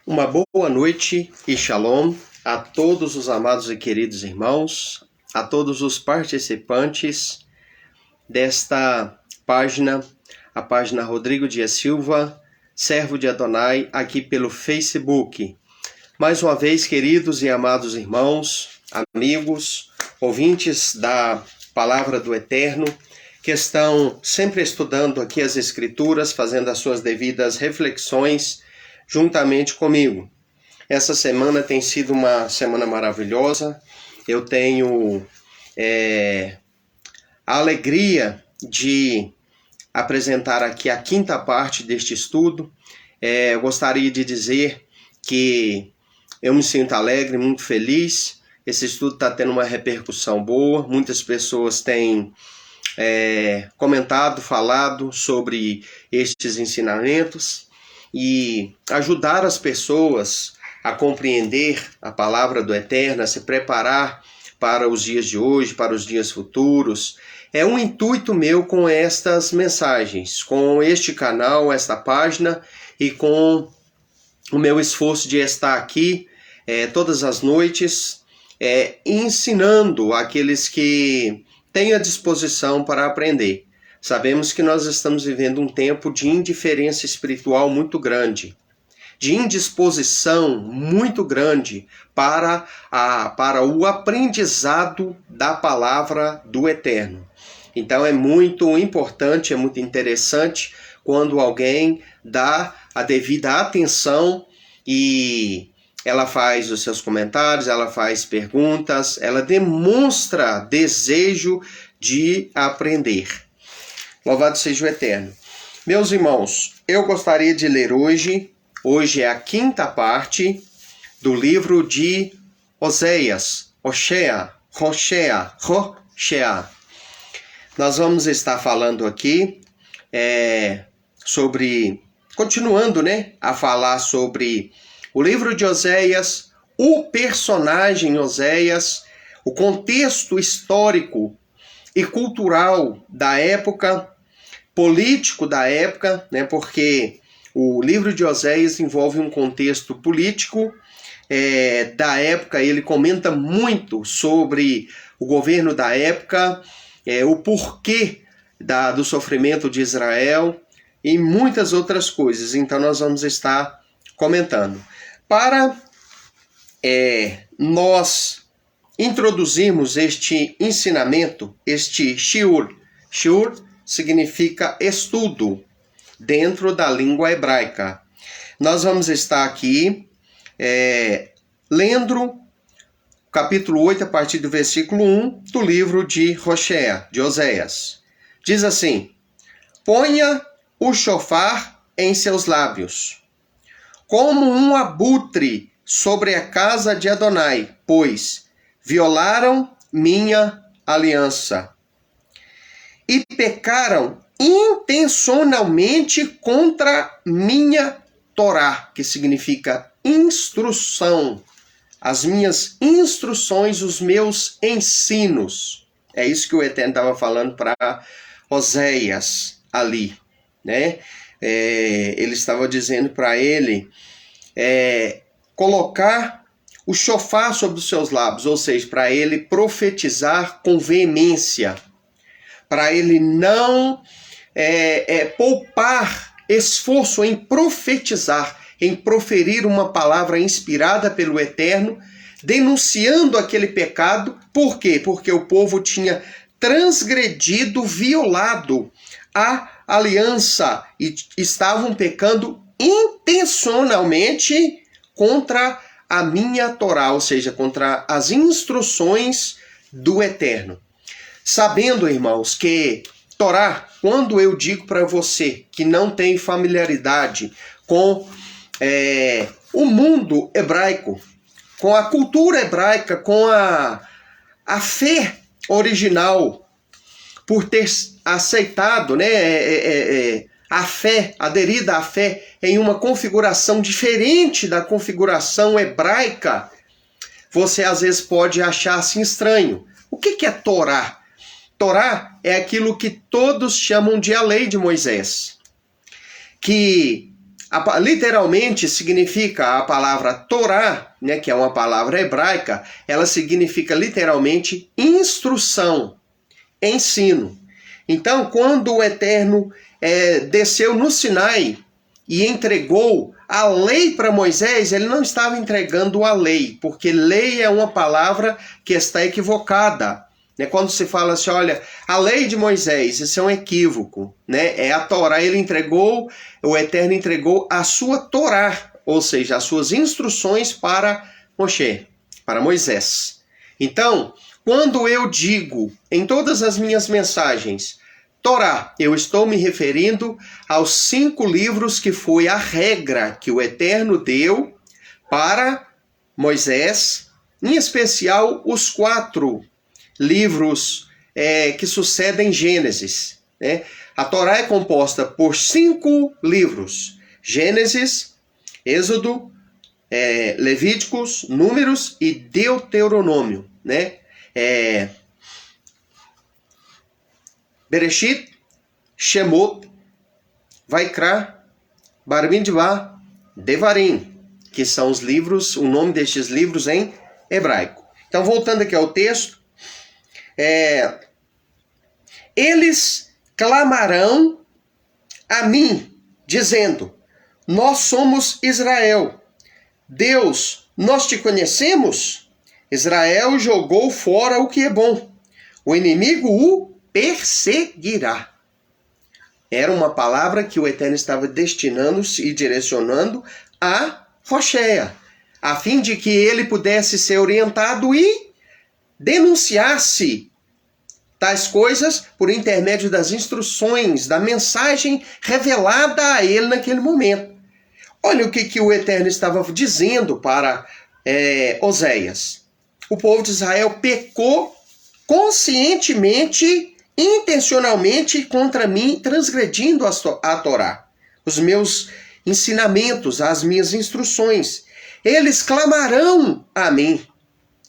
Uma boa noite e shalom a todos os amados e queridos irmãos, a todos os participantes desta página, a página Rodrigo Dias Silva, servo de Adonai, aqui pelo Facebook. Mais uma vez, queridos e amados irmãos, amigos, ouvintes da Palavra do Eterno, que estão sempre estudando aqui as Escrituras, fazendo as suas devidas reflexões juntamente comigo. Essa semana tem sido uma semana maravilhosa. Eu tenho a alegria de apresentar aqui a quinta parte deste estudo. Eu gostaria de dizer que eu me sinto alegre, muito feliz. Esse estudo está tendo uma repercussão boa. Muitas pessoas têm comentado, falado sobre estes ensinamentos e ajudar as pessoas a compreender a palavra do Eterno, a se preparar para os dias de hoje, para os dias futuros. É um intuito meu com estas mensagens, com este canal, esta página e com o meu esforço de estar aqui todas as noites ensinando aqueles que têm a disposição para aprender. Sabemos que nós estamos vivendo um tempo de indiferença espiritual muito grande, de indisposição muito grande para o aprendizado da palavra do Eterno. Então é muito importante, é muito interessante quando alguém dá a devida atenção e ela faz os seus comentários, ela faz perguntas, ela demonstra desejo de aprender. Louvado seja o Eterno. Meus irmãos, eu gostaria de ler hoje é a quinta parte do livro de Oséias, Hoshea. Nós vamos estar falando aqui continuando, a falar sobre o livro de Oséias, o personagem Oséias, o contexto histórico e cultural da época, político da época, porque o livro de Oséias envolve um contexto político da época. Ele comenta muito sobre o governo da época, o porquê do sofrimento de Israel e muitas outras coisas. Então nós vamos estar comentando. Para nós introduzirmos este ensinamento, este shiur. Shiur significa estudo dentro da língua hebraica. Nós vamos estar aqui lendo capítulo 8, a partir do versículo 1 do livro de Hoshea, de Oséias. Diz assim: ponha o shofar em seus lábios, como um abutre sobre a casa de Adonai, pois violaram minha aliança e pecaram intencionalmente contra minha Torá, que significa instrução, as minhas instruções, os meus ensinos. É isso que o Eterno estava falando para Oséias ali, ele estava dizendo para ele colocar o shofar sobre os seus lábios, ou seja, para ele profetizar com veemência, para ele não poupar esforço em profetizar, em proferir uma palavra inspirada pelo Eterno, denunciando aquele pecado. Por quê? Porque o povo tinha transgredido, violado a aliança e estavam pecando intencionalmente contra a minha Torá, ou seja, contra as instruções do Eterno. Sabendo, irmãos, que Torá, quando eu digo para você que não tem familiaridade com o mundo hebraico, com a cultura hebraica, com a fé original, por ter aceitado a fé, aderida à fé em uma configuração diferente da configuração hebraica, você às vezes pode achar assim estranho. O que é Torá? Torá é aquilo que todos chamam de a lei de Moisés, que Literalmente significa a palavra Torá, né, que é uma palavra hebraica, ela significa literalmente instrução, ensino. Então, quando o Eterno desceu no Sinai e entregou a lei para Moisés, ele não estava entregando a lei, porque lei é uma palavra que está equivocada. Quando se fala assim, olha, a lei de Moisés, isso é um equívoco, né? É a Torá, o Eterno entregou a sua Torá, ou seja, as suas instruções para Moisés. Então, quando eu digo em todas as minhas mensagens, Torá, eu estou me referindo aos 5 livros que foi a regra que o Eterno deu para Moisés, em especial os 4 livros que sucedem Gênesis. Né? A Torá é composta por 5 livros: Gênesis, Êxodo, Levíticos, Números e Deuteronômio. Né? Bereshit, Shemot, Vaikra, Bamidbar, Devarim, que são os livros, o nome destes livros em hebraico. Então, voltando aqui ao texto, eles clamarão a mim, dizendo, nós somos Israel. Deus, nós te conhecemos? Israel jogou fora o que é bom. O inimigo o perseguirá. Era uma palavra que o Eterno estava destinando-se e direcionando a Hoshea, a fim de que ele pudesse ser orientado e denunciasse tais coisas por intermédio das instruções, da mensagem revelada a ele naquele momento. Olha o que o Eterno estava dizendo para Oséias. O povo de Israel pecou conscientemente, intencionalmente contra mim, transgredindo a Torá, os meus ensinamentos, as minhas instruções. Eles clamarão a mim.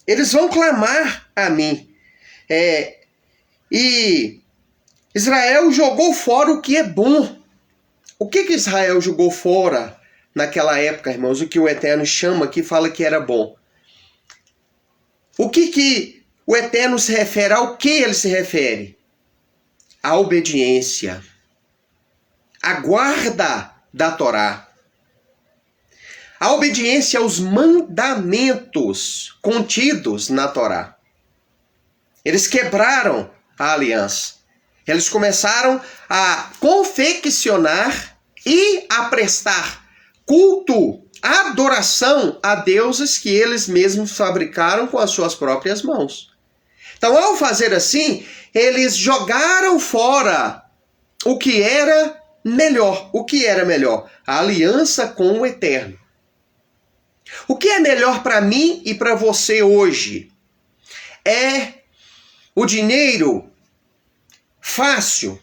Eles vão clamar a mim. E Israel jogou fora o que é bom. O que Israel jogou fora naquela época, irmãos? O que o Eterno chama aqui, fala que era bom. O que o Eterno se refere? Ao que ele se refere? A obediência. A guarda da Torá. A obediência aos mandamentos contidos na Torá. Eles quebraram a aliança. Eles começaram a confeccionar e a prestar culto, adoração a deuses que eles mesmos fabricaram com as suas próprias mãos. Então, ao fazer assim, eles jogaram fora o que era melhor. O que era melhor? A aliança com o Eterno. O que é melhor para mim e para você hoje? É o dinheiro fácil?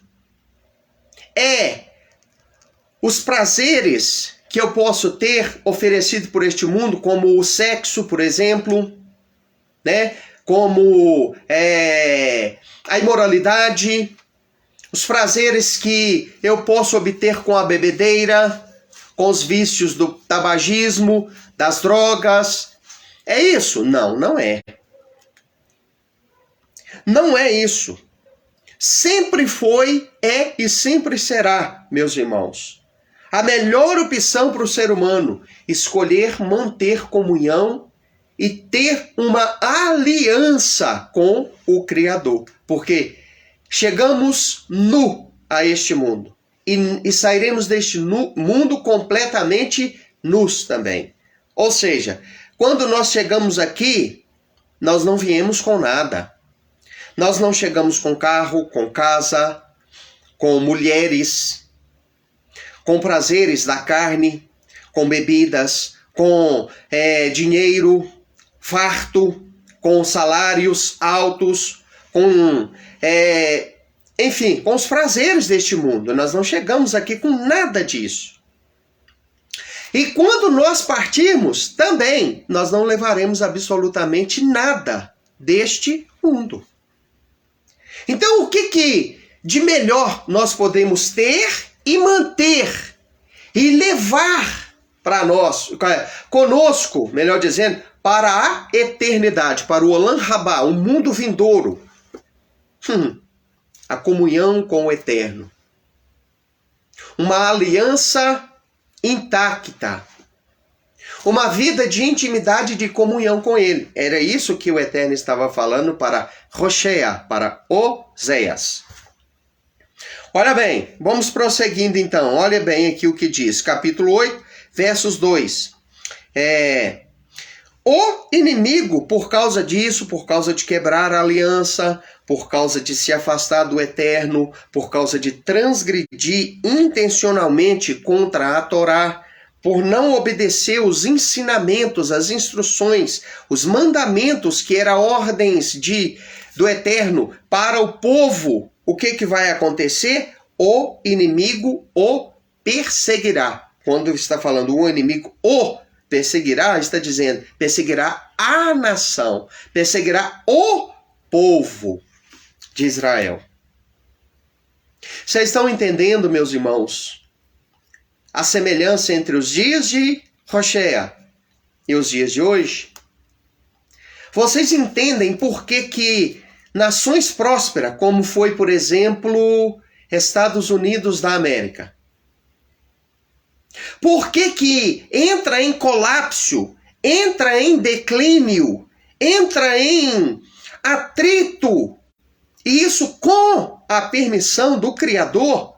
É os prazeres que eu posso ter oferecido por este mundo, como o sexo, por exemplo, né? Como a imoralidade, os prazeres que eu posso obter com a bebedeira, com os vícios do tabagismo, das drogas. É isso? Não, não é. Não é isso. Sempre foi, é e sempre será, meus irmãos, a melhor opção para o ser humano escolher manter comunhão e ter uma aliança com o Criador. Porque chegamos nu a este mundo e sairemos deste mundo completamente nus também. Ou seja, quando nós chegamos aqui, nós não viemos com nada. Nós não chegamos com carro, com casa, com mulheres, com prazeres da carne, com bebidas, com dinheiro farto, com salários altos, enfim, com os prazeres deste mundo. Nós não chegamos aqui com nada disso. E quando nós partirmos, também nós não levaremos absolutamente nada deste mundo. Então, o que de melhor nós podemos ter e manter e levar para nós, conosco, melhor dizendo, para a eternidade, para o Olam Rabá, o mundo vindouro. A comunhão com o Eterno. Uma aliança intacta. Uma vida de intimidade e de comunhão com Ele. Era isso que o Eterno estava falando para Hoshea, para Oséias. Olha bem, vamos prosseguindo então. Olha bem aqui o que diz. Capítulo 8, versos 2. O inimigo, por causa disso, por causa de quebrar a aliança, por causa de se afastar do Eterno, por causa de transgredir intencionalmente contra a Torá, por não obedecer os ensinamentos, as instruções, os mandamentos que eram ordens do Eterno para o povo, o que vai acontecer? O inimigo o perseguirá. Quando está falando o inimigo o perseguirá, está dizendo, perseguirá a nação, perseguirá o povo de Israel. Vocês estão entendendo, meus irmãos, a semelhança entre os dias de Hoshea e os dias de hoje? Vocês entendem por que nações prósperas, como foi, por exemplo, Estados Unidos da América, por que entra em colapso, entra em declínio, entra em atrito, e isso com a permissão do Criador?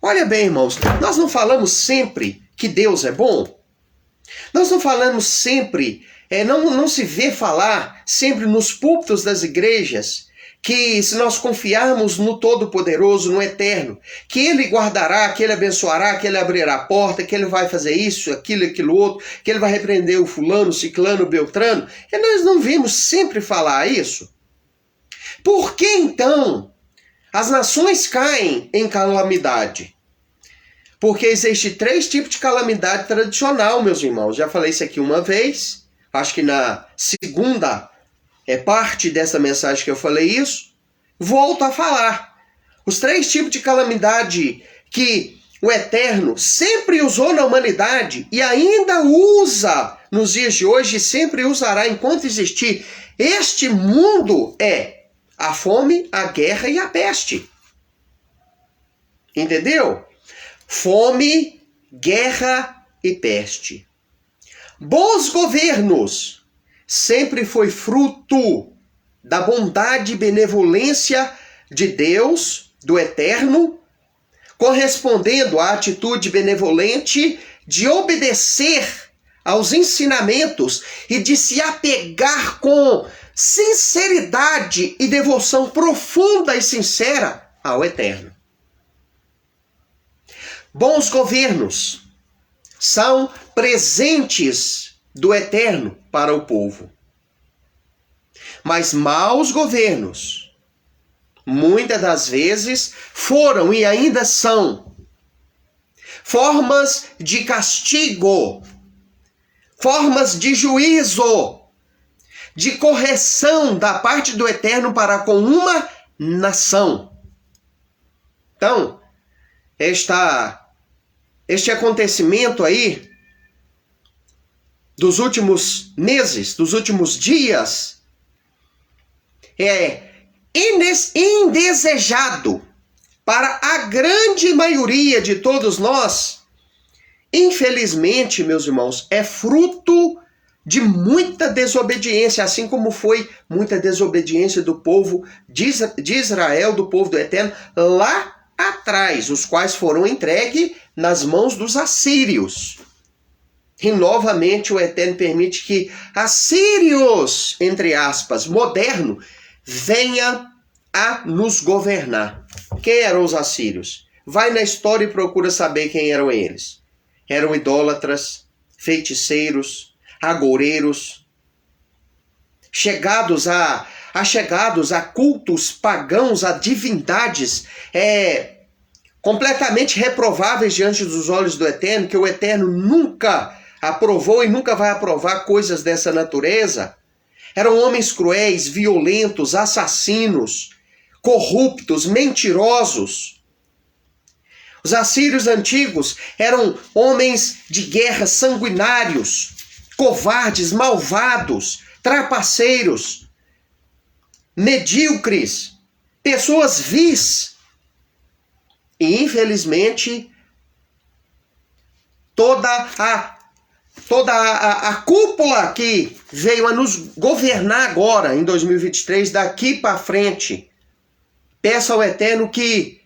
Olha bem, irmãos, nós não falamos sempre que Deus é bom? Nós não falamos sempre, não se vê falar sempre nos púlpitos das igrejas, que se nós confiarmos no Todo-Poderoso, no Eterno, que Ele guardará, que Ele abençoará, que Ele abrirá a porta, que Ele vai fazer isso, aquilo outro, que Ele vai repreender o fulano, o ciclano, o beltrano. E nós não vimos sempre falar isso? Por que então as nações caem em calamidade? Porque existe 3 tipos de calamidade tradicional, meus irmãos. Já falei isso aqui uma vez, acho que na segunda parte dessa mensagem que eu falei isso, volto a falar. Os 3 tipos de calamidade que o Eterno sempre usou na humanidade e ainda usa nos dias de hoje e sempre usará enquanto existir este mundo é a fome, a guerra e a peste. Entendeu? Fome, guerra e peste. Bons governos sempre foi fruto da bondade e benevolência de Deus, do Eterno, correspondendo à atitude benevolente de obedecer aos ensinamentos e de se apegar com sinceridade e devoção profunda e sincera ao Eterno. Bons governos são presentes do Eterno para o povo. Mas maus governos, muitas das vezes, foram e ainda são formas de castigo, formas de juízo, de correção da parte do Eterno para com uma nação. Então, este acontecimento aí, dos últimos meses, dos últimos dias, é indesejado para a grande maioria de todos nós. Infelizmente, meus irmãos, é fruto de muita desobediência, assim como foi muita desobediência do povo de Israel, do povo do Eterno, lá atrás, os quais foram entregues nas mãos dos assírios. E novamente o Eterno permite que assírios, entre aspas, moderno, venha a nos governar. Quem eram os assírios? Vai na história e procura saber quem eram eles. Eram idólatras, feiticeiros, agoureiros, chegados a cultos pagãos, a divindades completamente reprováveis diante dos olhos do Eterno, que o Eterno nunca aprovou e nunca vai aprovar coisas dessa natureza. Eram homens cruéis, violentos, assassinos, corruptos, mentirosos. Os assírios antigos eram homens de guerra sanguinários, covardes, malvados, trapaceiros, medíocres, pessoas vis. E, infelizmente, toda a cúpula que veio a nos governar agora, em 2023, daqui para frente, peço ao Eterno que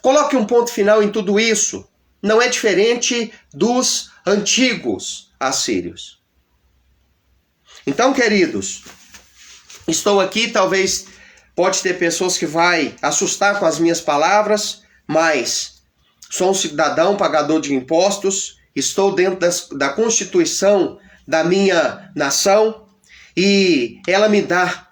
coloque um ponto final em tudo isso. Não é diferente dos antigos assírios. Então, queridos, estou aqui, talvez pode ter pessoas que vai assustar com as minhas palavras, mas sou um cidadão pagador de impostos, estou dentro da Constituição da minha nação e ela me dá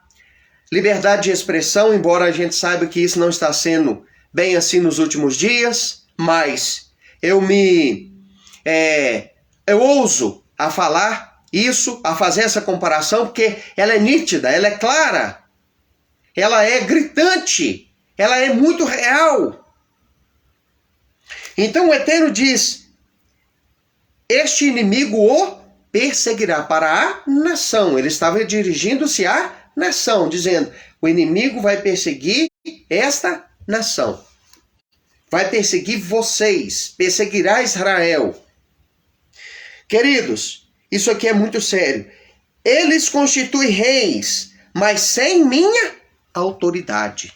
liberdade de expressão, embora a gente saiba que isso não está sendo bem assim nos últimos dias, mas eu ouso a falar isso, a fazer essa comparação, porque ela é nítida, ela é clara, ela é gritante, ela é muito real. Então o Eterno diz: este inimigo o perseguirá para a nação. Ele estava dirigindo-se à nação, dizendo: o inimigo vai perseguir esta nação. Vai perseguir vocês, perseguirá Israel. Queridos, isso aqui é muito sério. Eles constituem reis, mas sem minha autoridade.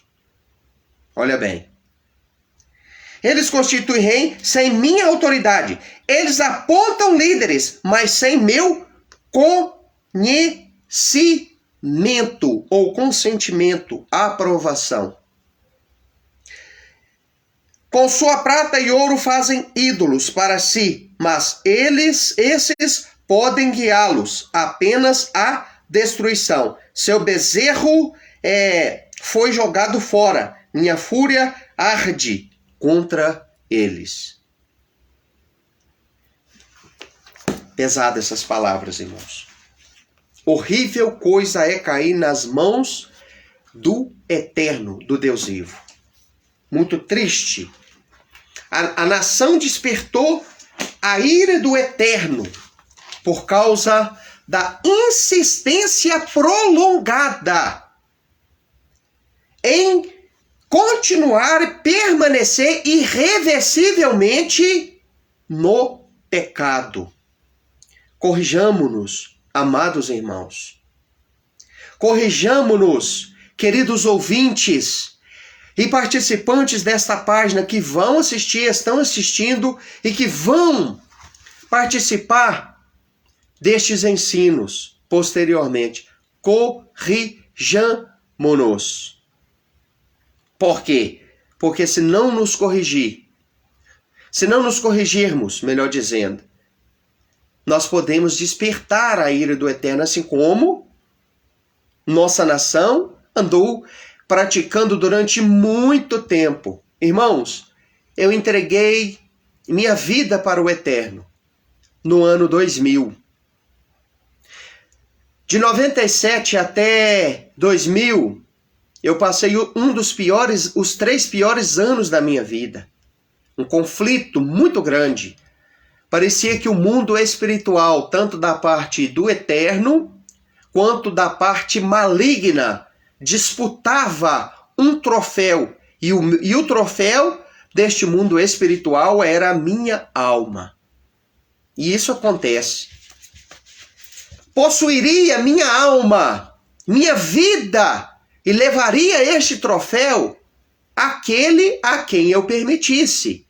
Olha bem. Eles constituem rei sem minha autoridade. Eles apontam líderes, mas sem meu conhecimento ou consentimento, aprovação. Com sua prata e ouro fazem ídolos para si, mas esses podem guiá-los apenas à destruição. Seu bezerro foi jogado fora. Minha fúria arde contra eles. Pesadas essas palavras, irmãos. Horrível coisa é cair nas mãos do Eterno, do Deus vivo. Muito triste. A nação despertou a ira do Eterno por causa da insistência prolongada em continuar e permanecer irreversivelmente no pecado. Corrijamo-nos, amados irmãos. Corrijamo-nos, queridos ouvintes e participantes desta página que vão assistir, estão assistindo e que vão participar destes ensinos posteriormente. Corrijamo-nos. Por quê? Porque se não nos corrigirmos, melhor dizendo, nós podemos despertar a ira do Eterno, assim como nossa nação andou praticando durante muito tempo. Irmãos, eu entreguei minha vida para o Eterno no ano 2000. De 97 até 2000, eu passei os 3 piores anos da minha vida. Um conflito muito grande. Parecia que o mundo espiritual, tanto da parte do Eterno, quanto da parte maligna, disputava um troféu. E o troféu deste mundo espiritual era a minha alma. E isso acontece. Possuiria minha alma, minha vida, e levaria este troféu àquele a quem eu permitisse.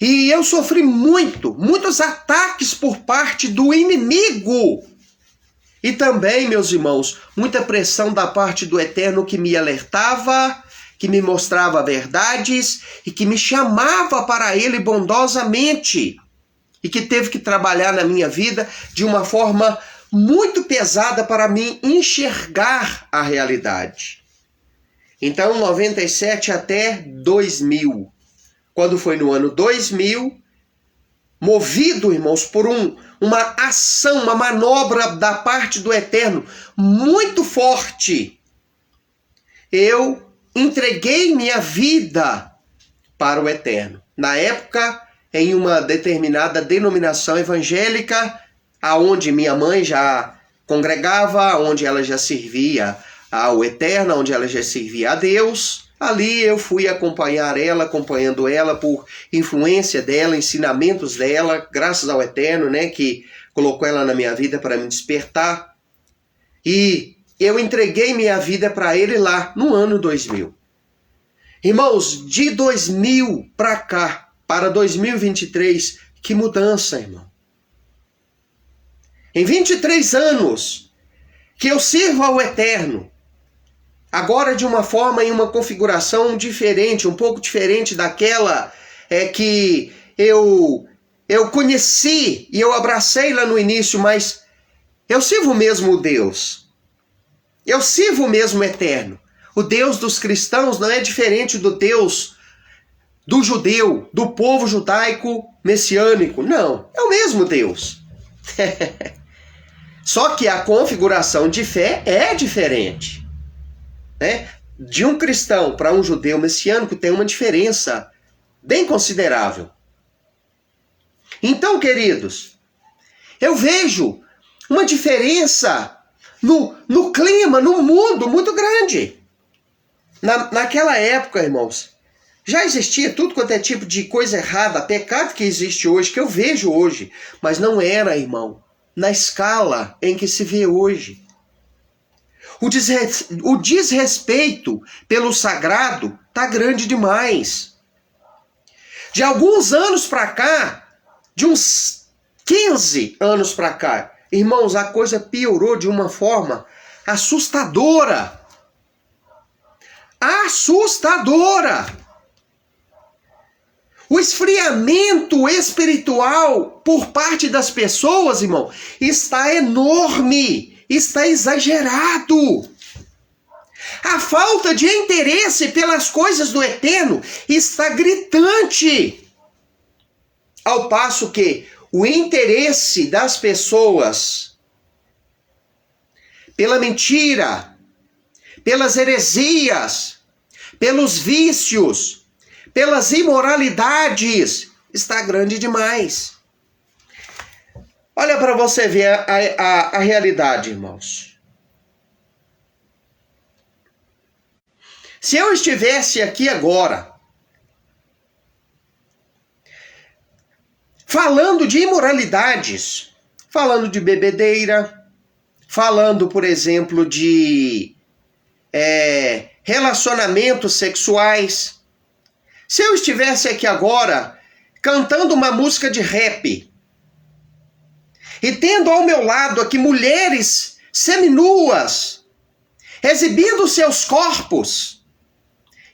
E eu sofri muitos ataques por parte do inimigo. E também, meus irmãos, muita pressão da parte do Eterno que me alertava, que me mostrava verdades e que me chamava para ele bondosamente. E que teve que trabalhar na minha vida de uma forma muito pesada para mim enxergar a realidade. Então, 97 até 2000. Quando foi no ano 2000, movido, irmãos, por uma ação, uma manobra da parte do Eterno muito forte, eu entreguei minha vida para o eterno. Na época, em uma determinada denominação evangélica, aonde minha mãe já congregava, onde ela já servia ao eterno, onde ela já servia a Deus, ali eu fui acompanhando ela por influência dela, ensinamentos dela, graças ao eterno, né, que colocou ela na minha vida para me despertar. E eu entreguei minha vida para ele lá no ano 2000. Irmãos, de 2000 para cá, para 2023, que mudança, irmão. Em 23 anos que eu sirvo ao eterno, agora de uma forma, em uma configuração diferente, um pouco diferente daquela que eu conheci e eu abracei lá no início, mas eu sirvo o mesmo Deus. Eu sirvo o mesmo eterno. O Deus dos cristãos não é diferente do Deus do judeu, do povo judaico messiânico. Não, é o mesmo Deus. Só que a configuração de fé é diferente. Né? De um cristão para um judeu messiânico tem uma diferença bem considerável. Então, queridos, eu vejo uma diferença no clima, no mundo muito grande. Naquela época, irmãos, já existia tudo quanto é tipo de coisa errada, pecado que existe hoje, que eu vejo hoje, mas não era, irmão, na escala em que se vê hoje. O desrespeito pelo sagrado tá grande demais. De alguns anos para cá, de uns 15 anos para cá, irmãos, a coisa piorou de uma forma assustadora. Assustadora! O esfriamento espiritual por parte das pessoas, irmão, está enorme, está exagerado. A falta de interesse pelas coisas do eterno está gritante. Ao passo que o interesse das pessoas pela mentira, pelas heresias, pelos vícios, pelas imoralidades, está grande demais. Olha para você ver a realidade, irmãos. Se eu estivesse aqui agora, falando de imoralidades, falando de bebedeira, falando, por exemplo, de relacionamentos sexuais, se eu estivesse aqui agora cantando uma música de rap e tendo ao meu lado aqui mulheres seminuas exibindo seus corpos,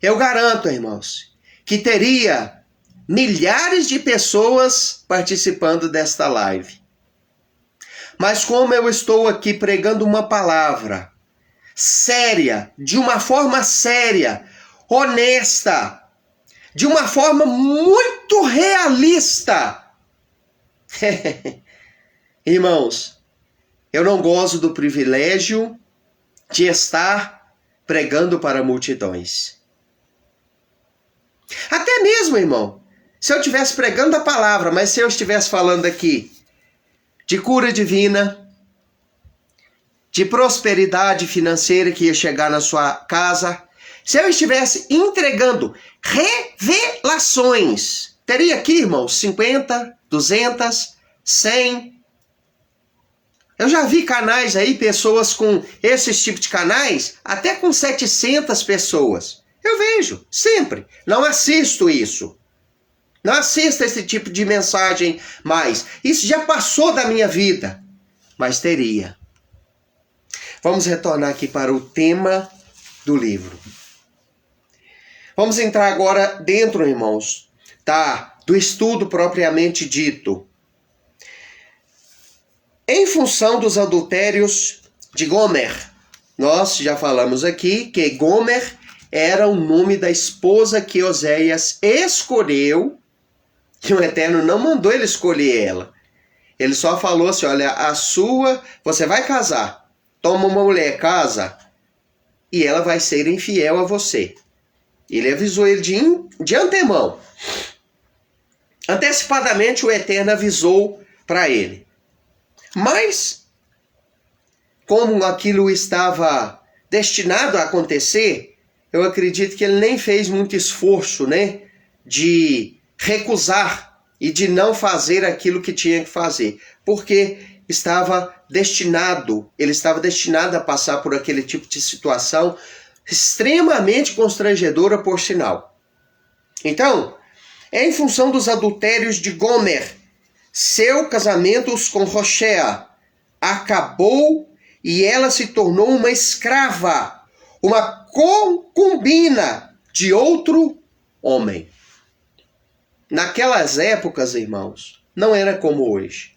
eu garanto, irmãos, que teria milhares de pessoas participando desta live. Mas como eu estou aqui pregando uma palavra séria, de uma forma séria, honesta, de uma forma muito realista. Irmãos, eu não gozo do privilégio de estar pregando para multidões. Até mesmo, irmão, se eu estivesse pregando a palavra, mas se eu estivesse falando aqui de cura divina, de prosperidade financeira que ia chegar na sua casa, se eu estivesse entregando revelações, teria aqui, irmãos, 50, 200, 100. Eu já vi canais aí, pessoas com esses tipos de canais, até com 700 pessoas. Eu vejo, sempre. Não assisto isso. Não assisto esse tipo de mensagem mais. Isso já passou da minha vida. Mas teria. Vamos retornar aqui para o tema do livro. Vamos entrar agora dentro, irmãos, do estudo propriamente dito. Em função dos adultérios de Gomer, nós já falamos aqui que Gomer era o nome da esposa que Oséias escolheu, que o Eterno não mandou ele escolher ela. Ele só falou assim, olha, você vai casar, toma uma mulher, casa, e ela vai ser infiel a você. Ele avisou ele de antemão. Antecipadamente o Eterno avisou para ele. Mas, como aquilo estava destinado a acontecer, eu acredito que ele nem fez muito esforço, né, de recusar e de não fazer aquilo que tinha que fazer, porque ele estava destinado a passar por aquele tipo de situação extremamente constrangedora, por sinal. Então, em função dos adultérios de Gomer, seu casamento com Roshea acabou e ela se tornou uma escrava, uma concubina de outro homem. Naquelas épocas, irmãos, não era como hoje.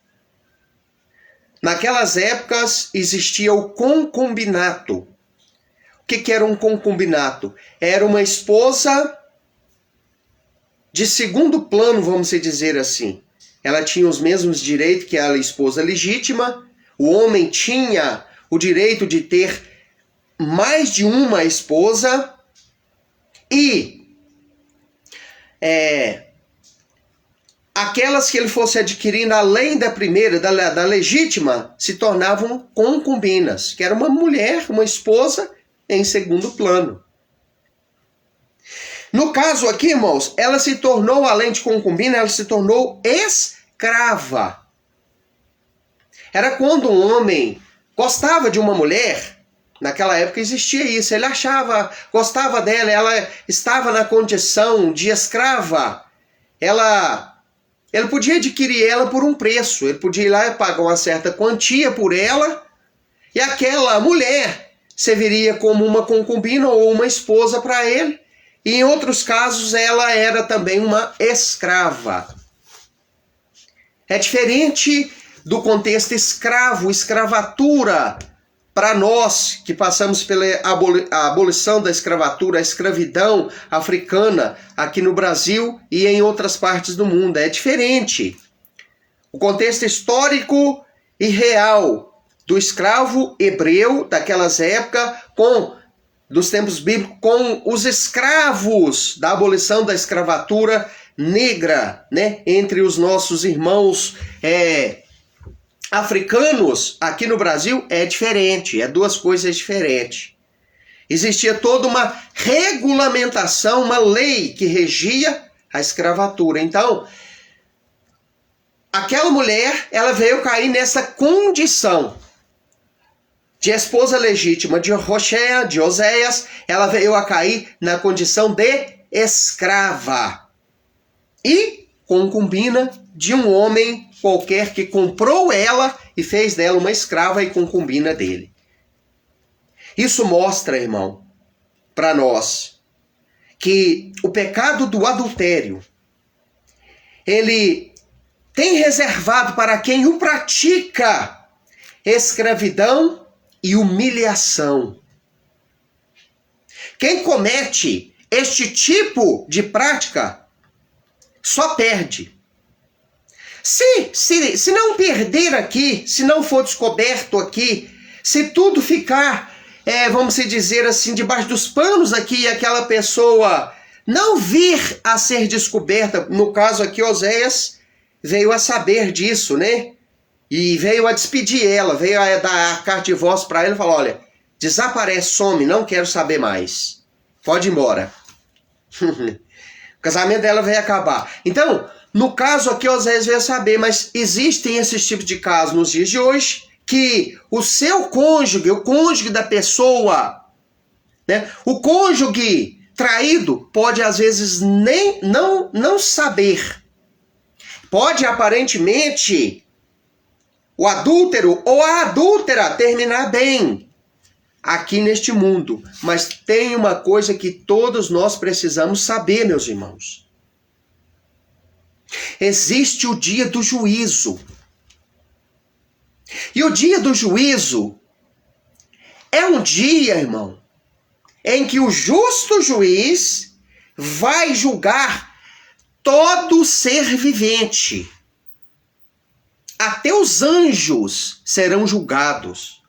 Naquelas épocas existia o concubinato. O que era um concubinato? Era uma esposa de segundo plano, vamos dizer assim. Ela tinha os mesmos direitos que a esposa legítima. O homem tinha o direito de ter mais de uma esposa. E aquelas que ele fosse adquirindo além da primeira, da legítima, se tornavam concubinas, que era uma mulher, uma esposa em segundo plano. No caso aqui, irmãos, ela se tornou, além de concubina, ela se tornou escrava. Era quando um homem gostava de uma mulher, naquela época existia isso, ele gostava dela, ela estava na condição de escrava, ele podia adquirir ela por um preço, ele podia ir lá e pagar uma certa quantia por ela, e aquela mulher serviria como uma concubina ou uma esposa para ele, e em outros casos ela era também uma escrava. É diferente do contexto escravo, escravatura, para nós que passamos pela abolição da escravatura, a escravidão africana aqui no Brasil e em outras partes do mundo. É diferente. O contexto histórico e real do escravo hebreu daquelas épocas, dos tempos bíblicos, com os escravos da abolição da escravatura negra, né, entre os nossos irmãos africanos aqui no Brasil, é diferente, é duas coisas diferentes. Existia toda uma regulamentação, uma lei que regia a escravatura. Então, aquela mulher, ela veio cair nessa condição de esposa legítima de Roshea, de Oséias, ela veio a cair na condição de escrava e concubina de um homem qualquer que comprou ela e fez dela uma escrava e concubina dele. Isso mostra, irmão, para nós, que o pecado do adultério, ele tem reservado para quem o pratica escravidão e humilhação. Quem comete este tipo de prática só perde. Se não perder aqui, se não for descoberto aqui, se tudo ficar, vamos dizer assim, debaixo dos panos aqui e aquela pessoa não vir a ser descoberta, no caso aqui Oséias veio a saber disso, né? E veio a despedir ela, veio a dar a carta de divórcio para ela e falou, olha, desaparece, some, não quero saber mais. Pode ir embora. O casamento dela veio acabar. Então, no caso aqui, Oséias veio a saber, mas existem esses tipos de casos nos dias de hoje, que o seu cônjuge, o cônjuge da pessoa, né, o cônjuge traído, pode às vezes não saber. Pode aparentemente o adúltero ou a adúltera terminar bem aqui neste mundo. Mas tem uma coisa que todos nós precisamos saber, meus irmãos. Existe o dia do juízo. E o dia do juízo é um dia, irmão, em que o justo juiz vai julgar todo ser vivente. Até os anjos serão julgados.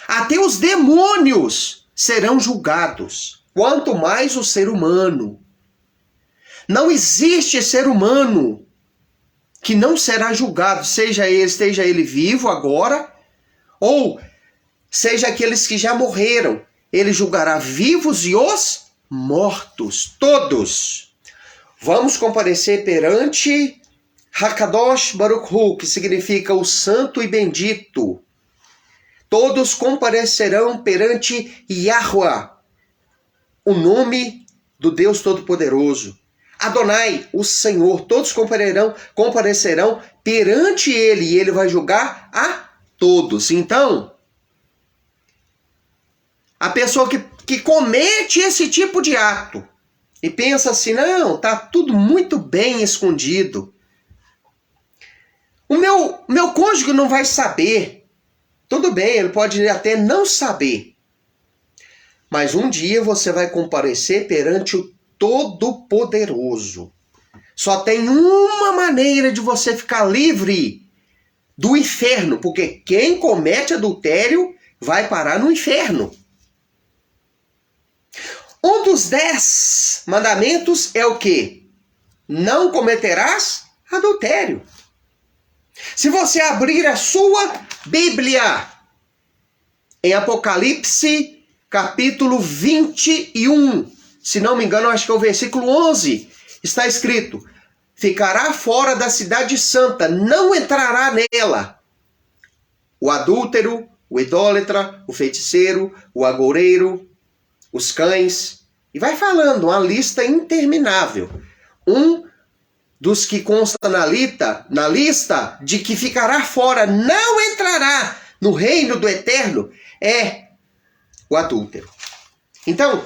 Até os demônios serão julgados. quanto mais o ser humano. Não existe ser humano que não será julgado, esteja ele vivo agora, ou seja aqueles que já morreram. Ele julgará vivos e os mortos, todos. Vamos comparecer perante Hakadosh Baruch Hu, que significa o santo e bendito. Todos comparecerão perante Yahuwah, o nome do Deus Todo-Poderoso. Adonai, o Senhor, todos comparecerão perante Ele, e Ele vai julgar a todos. Então, a pessoa que comete esse tipo de ato e pensa assim, não, tá tudo muito bem escondido. O meu cônjuge não vai saber. Tudo bem, ele pode até não saber. Mas um dia você vai comparecer perante o Todo-Poderoso. Só tem uma maneira de você ficar livre do inferno, porque quem comete adultério vai parar no inferno. Um dos 10 mandamentos é o quê? Não cometerás adultério. Se você abrir a sua Bíblia em Apocalipse, capítulo 21, se não me engano, acho que é o versículo 11, está escrito: ficará fora da cidade santa, não entrará nela o adúltero, o idólatra, o feiticeiro, o agoureiro, os cães, e vai falando, uma lista interminável. Um dos que consta na lista de que ficará fora, não entrará no reino do eterno, é o adúltero. Então,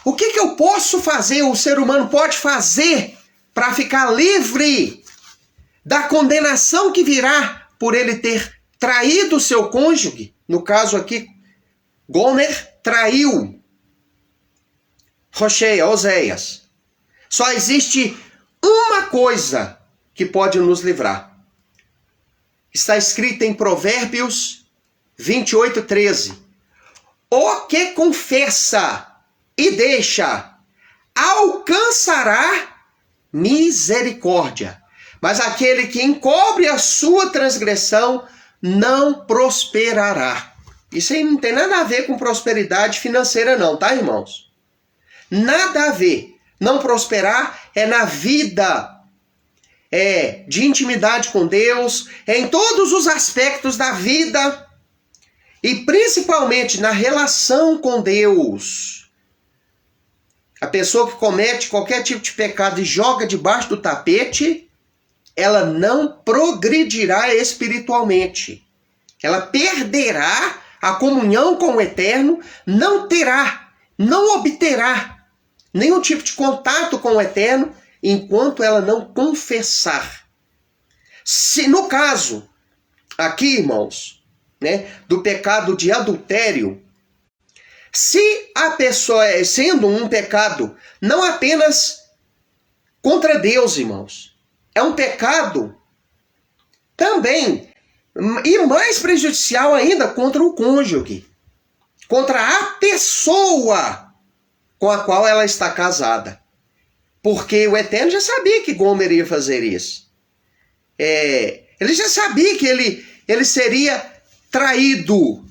o que eu posso fazer, o ser humano pode fazer para ficar livre da condenação que virá por ele ter traído o seu cônjuge? No caso aqui, Gomer traiu Oséias. Só existe uma coisa que pode nos livrar. Está escrito em Provérbios 28:13. O que confessa e deixa alcançará misericórdia, mas aquele que encobre a sua transgressão não prosperará. Isso aí não tem nada a ver com prosperidade financeira não, tá, irmãos? Nada a ver. Não prosperar é na vida, é de intimidade com Deus, é em todos os aspectos da vida e principalmente na relação com Deus. A pessoa que comete qualquer tipo de pecado e joga debaixo do tapete, ela não progredirá espiritualmente. Ela perderá a comunhão com o Eterno, não obterá nenhum tipo de contato com o Eterno enquanto ela não confessar. Se no caso, aqui, irmãos, do pecado de adultério, se a pessoa, sendo um pecado não apenas contra Deus, irmãos, é um pecado também, e mais prejudicial ainda, contra o cônjuge, contra a pessoa com a qual ela está casada. Porque o Eterno já sabia que Gomer ia fazer isso. Ele já sabia que ele seria traído,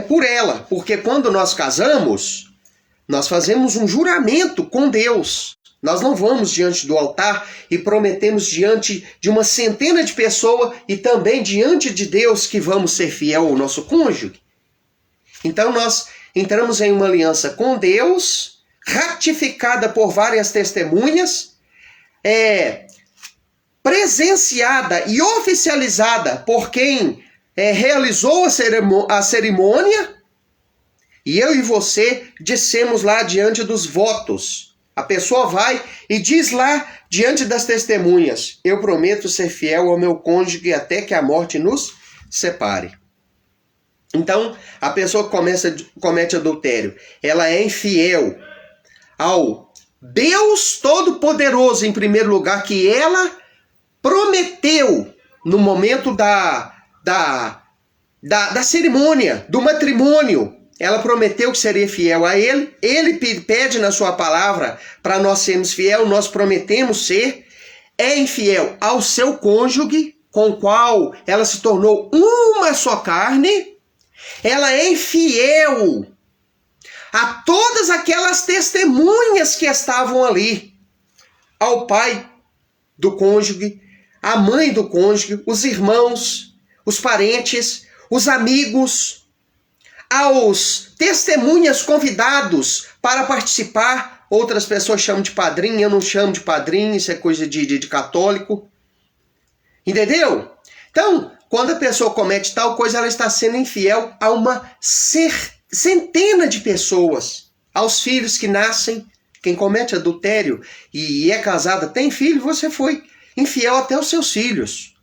por ela. Porque quando nós casamos, nós fazemos um juramento com Deus. Nós não vamos diante do altar e prometemos diante de uma centena de pessoas e também diante de Deus que vamos ser fiel ao nosso cônjuge. Então nós entramos em uma aliança com Deus, ratificada por várias testemunhas, presenciada e oficializada por quem realizou a cerimônia, e eu e você dissemos lá diante dos votos. A pessoa vai e diz lá diante das testemunhas: eu prometo ser fiel ao meu cônjuge até que a morte nos separe. Então, a pessoa que comete adultério, ela é infiel ao Deus Todo-Poderoso, em primeiro lugar, que ela prometeu no momento da cerimônia, do matrimônio. ela prometeu que seria fiel a ele, ele pede na sua palavra para nós sermos fiel, nós prometemos ser, é infiel ao seu cônjuge, com o qual ela se tornou uma só carne, ela é infiel a todas aquelas testemunhas que estavam ali, ao pai do cônjuge, à mãe do cônjuge, os irmãos, os parentes, os amigos, aos testemunhas convidados para participar. Outras pessoas chamam de padrinho, eu não chamo de padrinho, isso é coisa de católico. Entendeu? Então, quando a pessoa comete tal coisa, ela está sendo infiel a uma centena de pessoas, aos filhos que nascem. Quem comete adultério e é casada, tem filho, você foi infiel até aos seus filhos.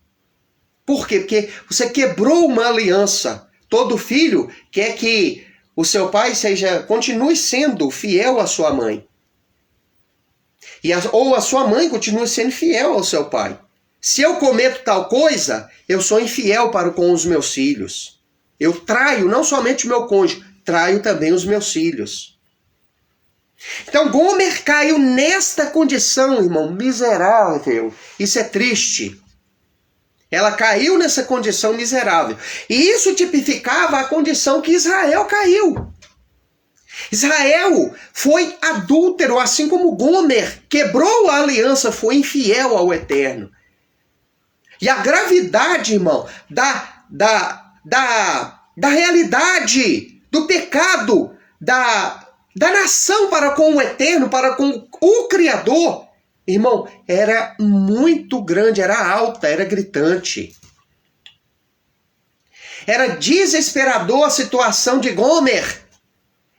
Por quê? Porque você quebrou uma aliança. Todo filho quer que o seu pai continue sendo fiel à sua mãe. Ou a sua mãe continue sendo fiel ao seu pai. Se eu cometo tal coisa, eu sou infiel para com os meus filhos. Eu traio não somente o meu cônjuge, traio também os meus filhos. Então Gomer caiu nesta condição, irmão, miserável. Isso é triste. Ela caiu nessa condição miserável. E isso tipificava a condição que Israel caiu. Israel foi adúltero, assim como Gomer quebrou a aliança, foi infiel ao Eterno. E a gravidade, irmão, da realidade, do pecado, da nação para com o Eterno, para com o Criador, irmão, era muito grande, era alta, era gritante. Era desesperador a situação de Gomer.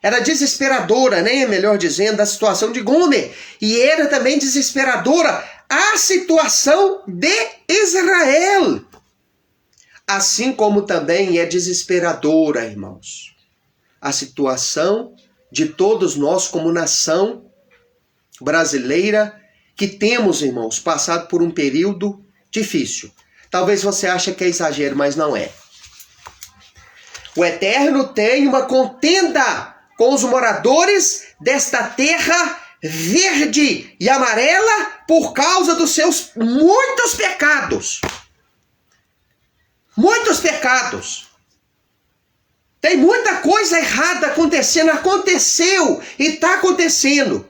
Era desesperadora, né? Melhor dizendo, a situação de Gomer. E era também desesperadora a situação de Israel. Assim como também é desesperadora, irmãos, a situação de todos nós como nação brasileira, que temos, irmãos, passado por um período difícil. Talvez você ache que é exagero, mas não é. O Eterno tem uma contenda com os moradores desta terra verde e amarela por causa dos seus muitos pecados. Muitos pecados. Tem muita coisa errada acontecendo, aconteceu e está acontecendo.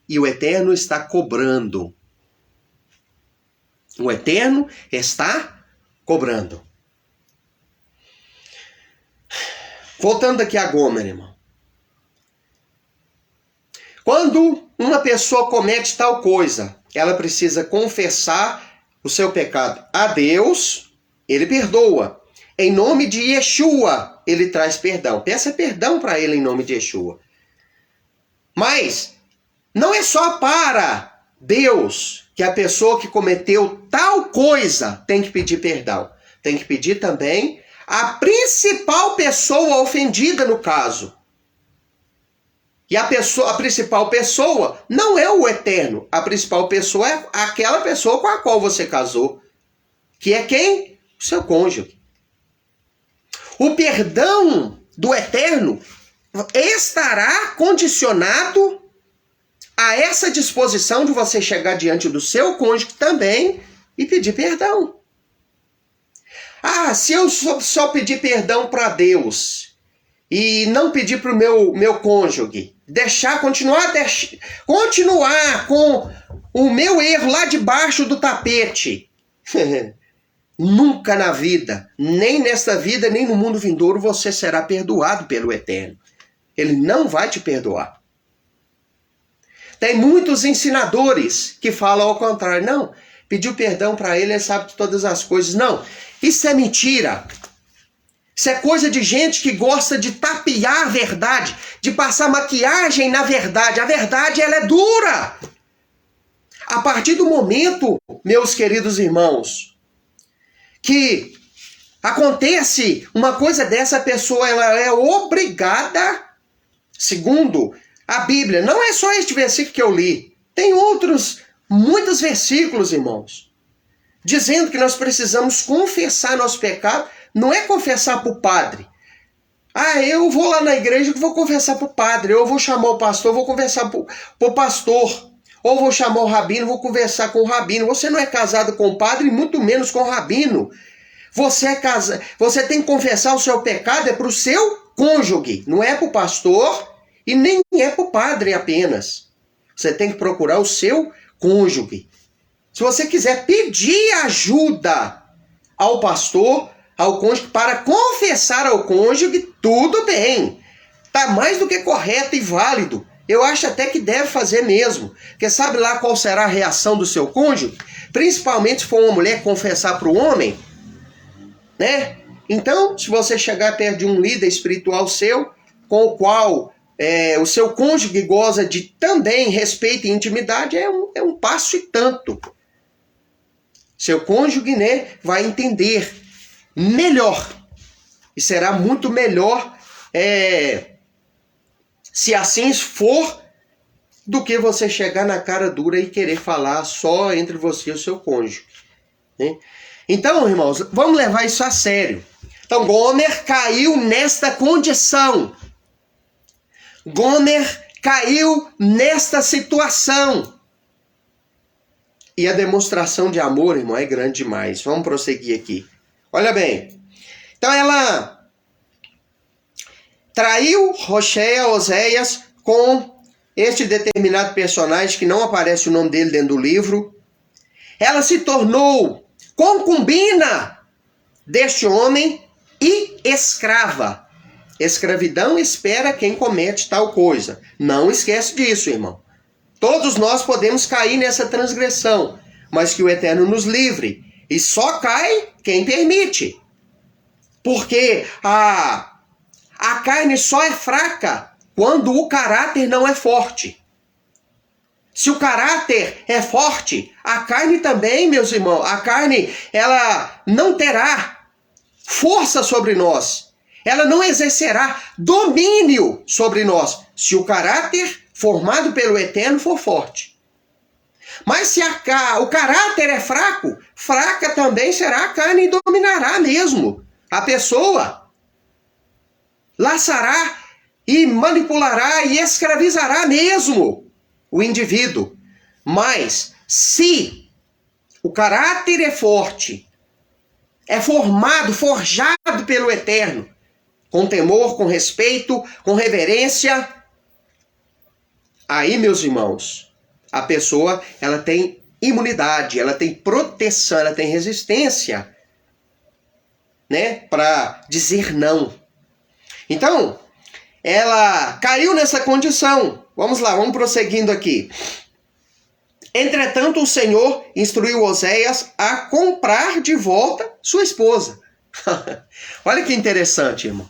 E o Eterno está cobrando. O Eterno está cobrando. Voltando aqui a Gomer, irmão. Quando uma pessoa comete tal coisa, ela precisa confessar o seu pecado a Deus, ele perdoa. Em nome de Yeshua, ele traz perdão. Peça perdão para ele em nome de Yeshua. Mas não é só para Deus que a pessoa que cometeu tal coisa tem que pedir perdão. Tem que pedir também a principal pessoa ofendida no caso. E a principal pessoa não é o Eterno. A principal pessoa é aquela pessoa com a qual você casou. Que é quem? O seu cônjuge. O perdão do Eterno estará condicionado a essa disposição de você chegar diante do seu cônjuge também e pedir perdão. Ah, se eu só pedir perdão para Deus e não pedir para o meu cônjuge, continuar com o meu erro lá debaixo do tapete, nunca na vida, nem nesta vida, nem no mundo vindouro, você será perdoado pelo Eterno. Ele não vai te perdoar. Tem muitos ensinadores que falam ao contrário. Não, pediu perdão para ele sabe de todas as coisas. Não, isso é mentira. Isso é coisa de gente que gosta de tapear a verdade, de passar maquiagem na verdade. A verdade, ela é dura. A partir do momento, meus queridos irmãos, que acontece uma coisa dessa, a pessoa ela é obrigada, segundo a Bíblia, não é só este versículo que eu li, tem muitos versículos, irmãos, dizendo que nós precisamos confessar nosso pecado. Não é confessar para o padre. Ah, eu vou lá na igreja que vou conversar pro padre, eu vou chamar o pastor, vou conversar pro pastor, ou vou chamar o rabino, vou conversar com o rabino. Você não é casado com o padre, muito menos com o rabino. Você é casado, você tem que confessar o seu pecado, é pro seu cônjuge, não é pro pastor e nem é pro padre apenas. Você tem que procurar o seu cônjuge. Se você quiser pedir ajuda ao pastor, ao cônjuge, para confessar ao cônjuge, tudo bem. Tá mais do que correto e válido. Eu acho até que deve fazer mesmo. Porque sabe lá qual será a reação do seu cônjuge? Principalmente se for uma mulher confessar para o homem, né? Então, se você chegar perto de um líder espiritual seu, com o qual o seu cônjuge goza de também respeito e intimidade, é um passo e tanto. Seu cônjuge, né, vai entender melhor. E será muito melhor se assim for, do que você chegar na cara dura e querer falar só entre você e o seu cônjuge, né? Então, irmãos, vamos levar isso a sério. Então, Gomer caiu nesta condição. Gomer caiu nesta situação. E a demonstração de amor, irmão, é grande demais. Vamos prosseguir aqui. Olha bem. Então, ela traiu Oséias com este determinado personagem, que não aparece o nome dele dentro do livro. Ela se tornou concubina deste homem e escrava. Escravidão espera quem comete tal coisa. Não esquece disso, irmão. Todos nós podemos cair nessa transgressão, mas que o Eterno nos livre. E só cai quem permite. Porque a carne só é fraca quando o caráter não é forte. Se o caráter é forte, a carne também, meus irmãos, a carne, ela não terá força sobre nós. Ela não exercerá domínio sobre nós, se o caráter formado pelo Eterno for forte. Mas se o caráter é fraco, fraca também será a carne e dominará mesmo a pessoa. Laçará e manipulará e escravizará mesmo o indivíduo. Mas se o caráter é forte, é formado, forjado pelo Eterno, com temor, com respeito, com reverência, aí, meus irmãos, a pessoa, ela tem imunidade, ela tem proteção, ela tem resistência, né, para dizer não. Então, ela caiu nessa condição. Vamos lá, vamos prosseguindo aqui. Entretanto, o Senhor instruiu Oséias a comprar de volta sua esposa. Olha que interessante, irmão.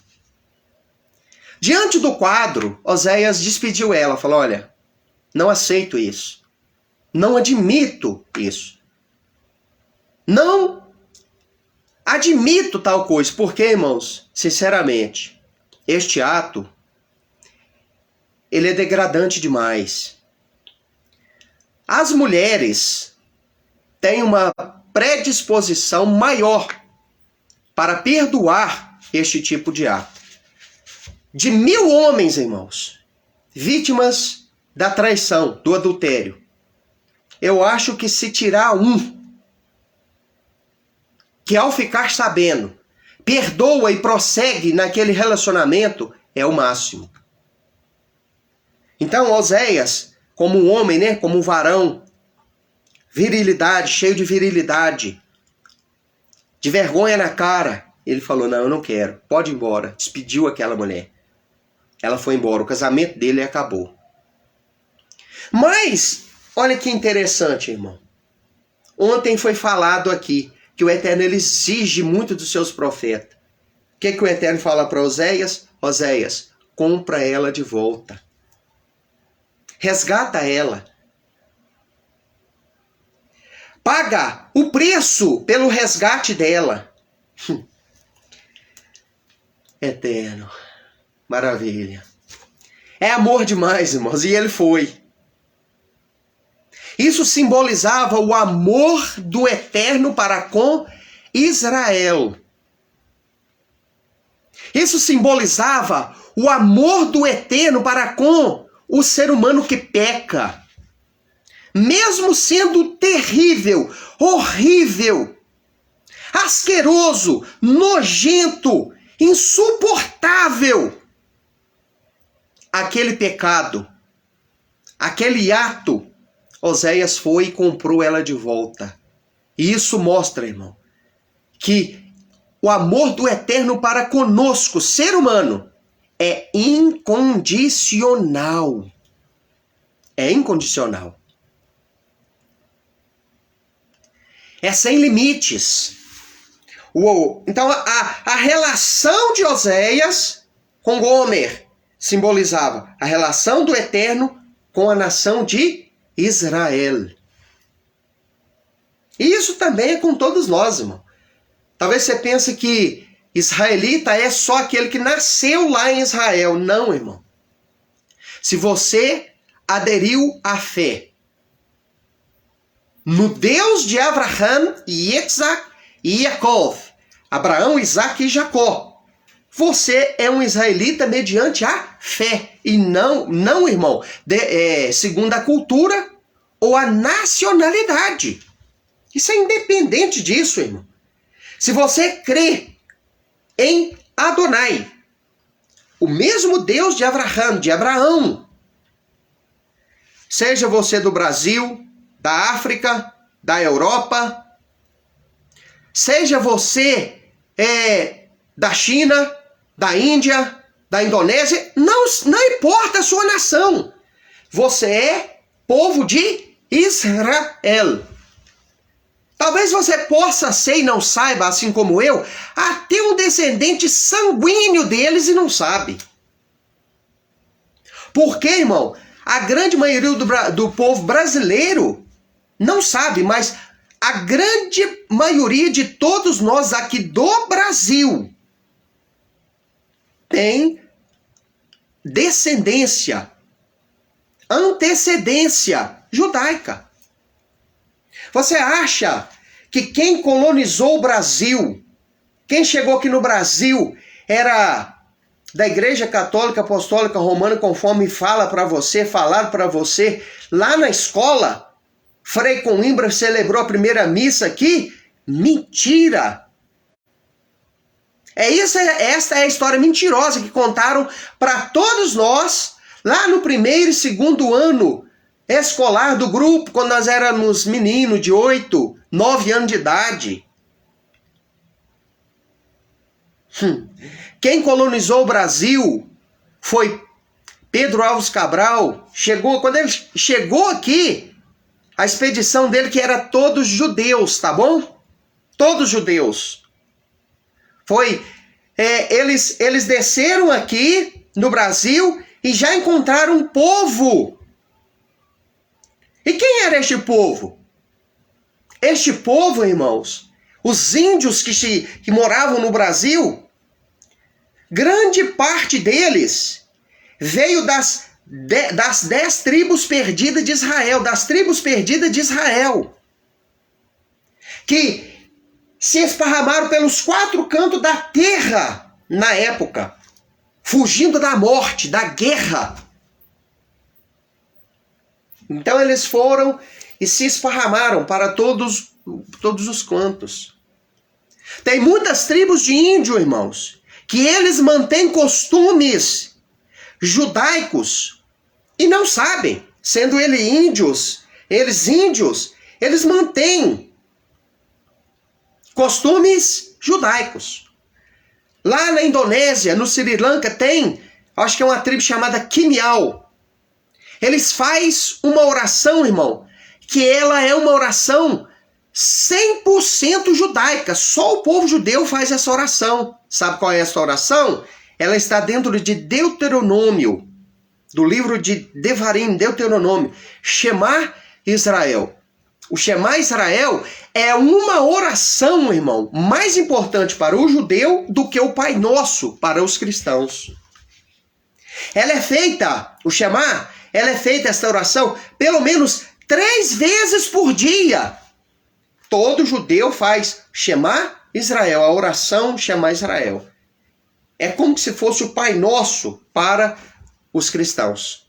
Diante do quadro, Oséias despediu ela, falou, olha, não aceito isso. Não admito isso. Não admito tal coisa. Porque, irmãos, sinceramente, este ato, ele é degradante demais. As mulheres têm uma predisposição maior para perdoar este tipo de ato. De 1000 homens, irmãos, vítimas da traição, do adultério, eu acho que se tirar um, que ao ficar sabendo, perdoa e prossegue naquele relacionamento, é o máximo. Então, Oséias, como um homem, né, como um varão, virilidade, cheio de virilidade, de vergonha na cara, ele falou, não, eu não quero, pode ir embora. Despediu aquela mulher. Ela foi embora, o casamento dele acabou. Mas, olha que interessante, irmão. Ontem foi falado aqui que o Eterno ele exige muito dos seus profetas. O que o Eterno fala para Oséias? Oséias, compra ela de volta. Resgata ela. Paga o preço pelo resgate dela. Eterno. Maravilha. É amor demais, irmãos. E ele foi. Isso simbolizava o amor do Eterno para com Israel. Isso simbolizava o amor do Eterno para com o ser humano que peca. Mesmo sendo terrível, horrível, asqueroso, nojento, insuportável, aquele pecado, aquele ato, Oséias foi e comprou ela de volta. E isso mostra, irmão, que o amor do Eterno para conosco, ser humano, é incondicional. É incondicional. É sem limites. Então, a relação de Oséias com Gomer simbolizava a relação do Eterno com a nação de Israel. E isso também é com todos nós, irmão. Talvez você pense que israelita é só aquele que nasceu lá em Israel. Não, irmão. Se você aderiu à fé no Deus de Abraão, Isaac e Jacó, Abraão, Isaac e Jacó, você é um israelita mediante a fé. E não, irmão, segundo a cultura ou a nacionalidade. Isso é independente disso, irmão. Se você crê em Adonai, o mesmo Deus de Abraão, seja você do Brasil, da África, da Europa, seja você da China, da Índia, da Indonésia, não importa a sua nação. Você é povo de Israel. Talvez você possa ser e não saiba, assim como eu, até um descendente sanguíneo deles e não sabe. Por quê, irmão? A grande maioria do povo brasileiro não sabe, mas a grande maioria de todos nós aqui do Brasil tem descendência, antecedência judaica. Você acha que quem colonizou o Brasil, quem chegou aqui no Brasil, era da Igreja Católica Apostólica Romana, conforme falaram para você lá na escola? Frei Coimbra celebrou a primeira missa aqui? Mentira! Esta é a história mentirosa que contaram para todos nós lá no primeiro e segundo ano escolar do grupo, quando nós éramos meninos de 8, 9 anos de idade. Quem colonizou o Brasil foi Pedro Álvares Cabral. Quando ele chegou aqui, a expedição dele que era todos judeus, tá bom? Todos judeus. Eles desceram aqui no Brasil e já encontraram um povo. E quem era este povo? Este povo, irmãos, os índios que moravam no Brasil, grande parte deles veio das 10 tribos perdidas de Israel, das tribos perdidas de Israel, que se esparramaram pelos 4 cantos da terra na época, fugindo da morte, da guerra. Então eles foram e se esparramaram para todos os cantos. Tem muitas tribos de índio, irmãos, que eles mantêm costumes judaicos e não sabem, sendo eles índios, eles mantêm costumes judaicos. Lá na Indonésia, no Sri Lanka, tem, acho que é uma tribo chamada Kimial. Eles fazem uma oração, irmão, que ela é uma oração 100% judaica. Só o povo judeu faz essa oração. Sabe qual é essa oração? Ela está dentro de Deuteronômio, do livro de Devarim, Deuteronômio. Shema Israel. O Shema Israel é uma oração, irmão, mais importante para o judeu do que o Pai Nosso para os cristãos. Ela é feita, o Shema, ela é feita, esta oração, pelo menos 3 vezes por dia. Todo judeu faz Shema Israel, a oração Shema Israel. É como se fosse o Pai Nosso para os cristãos.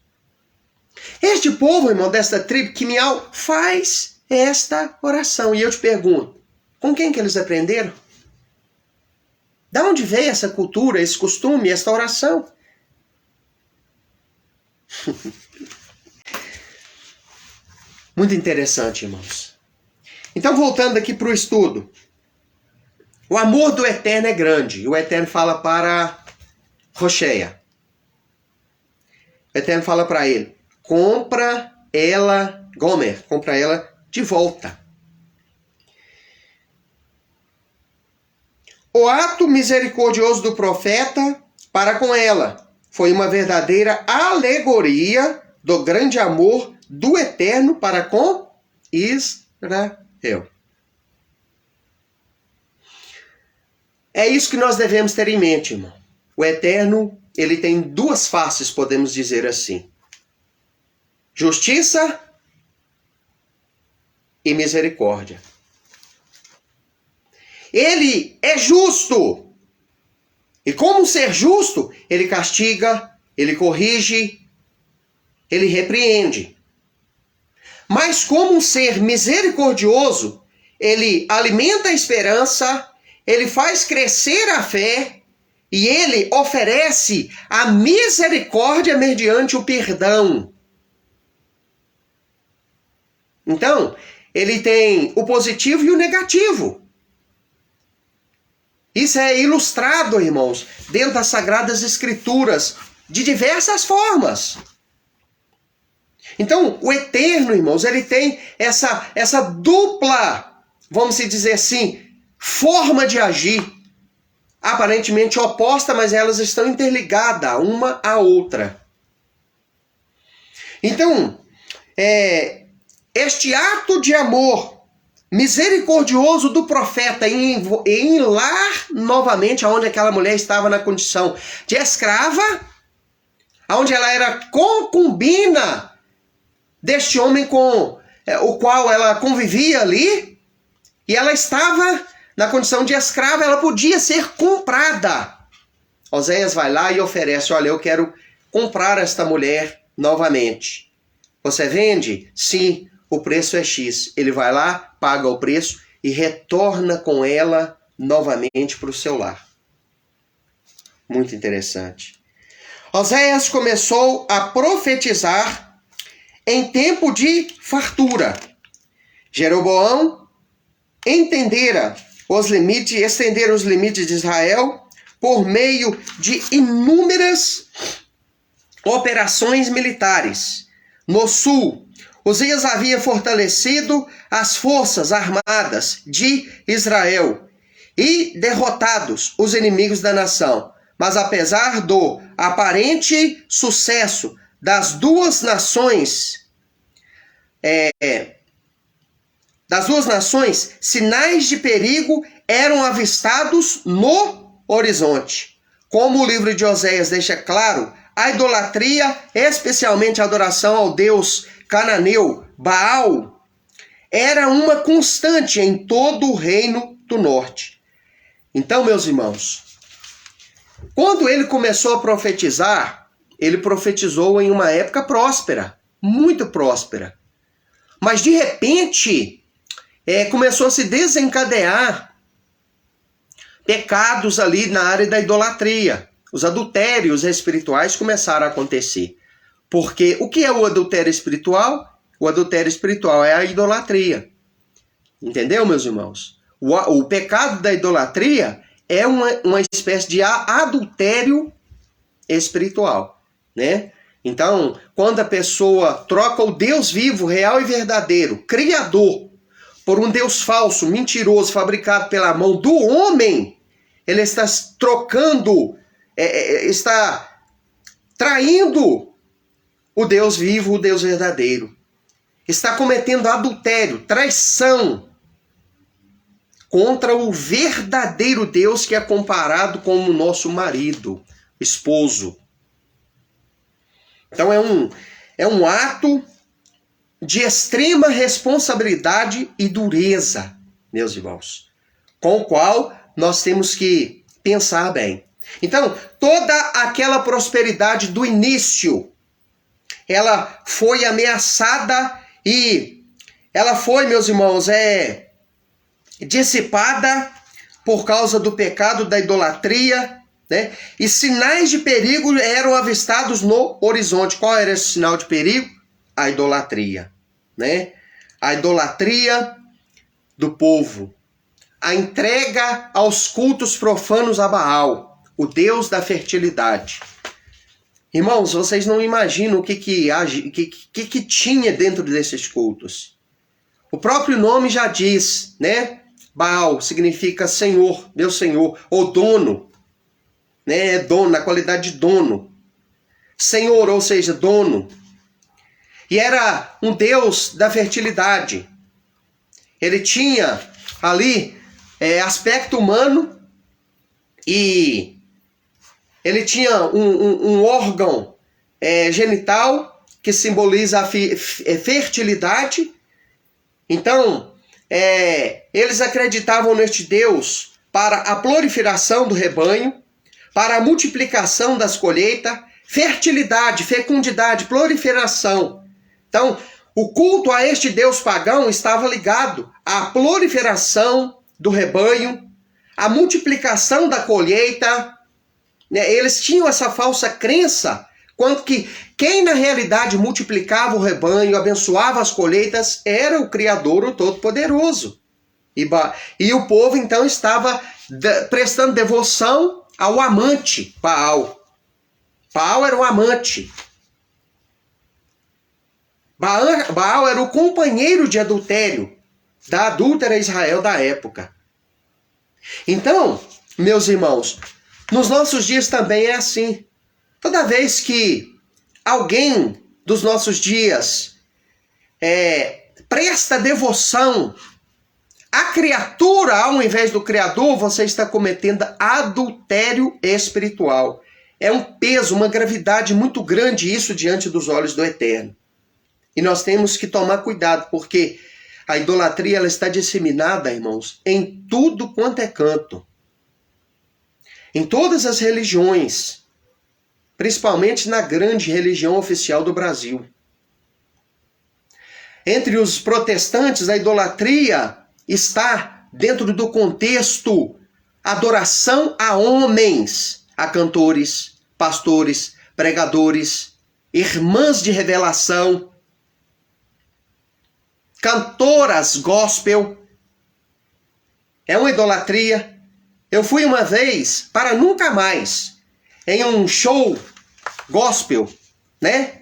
Este povo, irmão, desta tribo, Quimial, faz esta oração. E eu te pergunto, com quem que eles aprenderam? Da onde veio essa cultura, esse costume, esta oração? Muito interessante, irmãos. Então, voltando aqui para o estudo. O amor do Eterno é grande. E o Eterno fala para Rocheia. O Eterno fala para ele, compra ela, Gomer, compra ela de volta. O ato misericordioso do profeta para com ela foi uma verdadeira alegoria do grande amor do Eterno para com Israel. É isso que nós devemos ter em mente, irmão. O Eterno, ele tem duas faces, podemos dizer assim. Justiça e misericórdia. Ele é justo. E como ser justo, ele castiga, ele corrige, ele repreende. Mas como um ser misericordioso, ele alimenta a esperança, ele faz crescer a fé e ele oferece a misericórdia mediante o perdão. Então, ele tem o positivo e o negativo. Isso é ilustrado, irmãos, dentro das Sagradas Escrituras, de diversas formas. Então, o Eterno, irmãos, ele tem essa dupla, vamos dizer assim, forma de agir, aparentemente oposta, mas elas estão interligadas uma à outra. Então, este ato de amor misericordioso do profeta em ir novamente aonde aquela mulher estava na condição de escrava, aonde ela era concubina deste homem com o qual ela convivia ali, e ela estava na condição de escrava, ela podia ser comprada. Oséias vai lá e oferece, olha, eu quero comprar esta mulher novamente. Você vende? Sim, o preço é X. Ele vai lá, paga o preço e retorna com ela novamente para o seu lar. Muito interessante. Oséias começou a profetizar em tempo de fartura. Jeroboão estendera os limites de Israel por meio de inúmeras operações militares. No sul, Uzias havia fortalecido as forças armadas de Israel e derrotados os inimigos da nação. Mas apesar do aparente sucesso das duas nações, sinais de perigo eram avistados no horizonte. Como o livro de Oséias deixa claro, a idolatria, especialmente a adoração ao deus cananeu Baal, era uma constante em todo o reino do norte. Então, meus irmãos, quando ele começou a profetizar, ele profetizou em uma época próspera, muito próspera. Mas de repente, começou a se desencadear pecados ali na área da idolatria. Os adultérios espirituais começaram a acontecer. Porque o que é o adultério espiritual? O adultério espiritual é a idolatria. Entendeu, meus irmãos? O pecado da idolatria é uma espécie de adultério espiritual, né? Então, quando a pessoa troca o Deus vivo, real e verdadeiro, criador, por um Deus falso, mentiroso, fabricado pela mão do homem, ele está trocando, está traindo o Deus vivo, o Deus verdadeiro. Está cometendo adultério, traição contra o verdadeiro Deus que é comparado com o nosso marido, esposo. Então é um ato de extrema responsabilidade e dureza, meus irmãos, com o qual nós temos que pensar bem. Então, toda aquela prosperidade do início, ela foi ameaçada e ela foi, meus irmãos, dissipada por causa do pecado da idolatria, né? E sinais de perigo eram avistados no horizonte. Qual era esse sinal de perigo? A idolatria, né? A idolatria do povo, a entrega aos cultos profanos a Baal, o deus da fertilidade. Irmãos, vocês não imaginam o que tinha dentro desses cultos. O próprio nome já diz, né? Baal significa Senhor, Deus Senhor, ou dono, né? É dono, na qualidade de dono. Senhor, ou seja, dono. E era um deus da fertilidade. Ele tinha ali aspecto humano e ele tinha um órgão genital que simboliza a fertilidade. Então, eles acreditavam neste Deus para a proliferação do rebanho, para a multiplicação das colheitas, fertilidade, fecundidade, proliferação. Então, o culto a este Deus pagão estava ligado à proliferação do rebanho, à multiplicação da colheita. Eles tinham essa falsa crença, quanto que quem na realidade multiplicava o rebanho, abençoava as colheitas, era o Criador, o Todo-Poderoso. E o povo então estava prestando devoção ao amante Baal. Baal era o amante. Baal era o companheiro de adultério da adúltera Israel da época. Então, meus irmãos, nos nossos dias também é assim. Toda vez que alguém dos nossos dias presta devoção à criatura ao invés do Criador, você está cometendo adultério espiritual. É um peso, uma gravidade muito grande isso diante dos olhos do Eterno. E nós temos que tomar cuidado, porque a idolatria ela está disseminada, irmãos, em tudo quanto é canto. Em todas as religiões, principalmente na grande religião oficial do Brasil. Entre os protestantes, a idolatria está dentro do contexto adoração a homens, a cantores, pastores, pregadores, irmãs de revelação, cantoras gospel. É uma idolatria. Eu fui uma vez, para nunca mais, em um show gospel, né?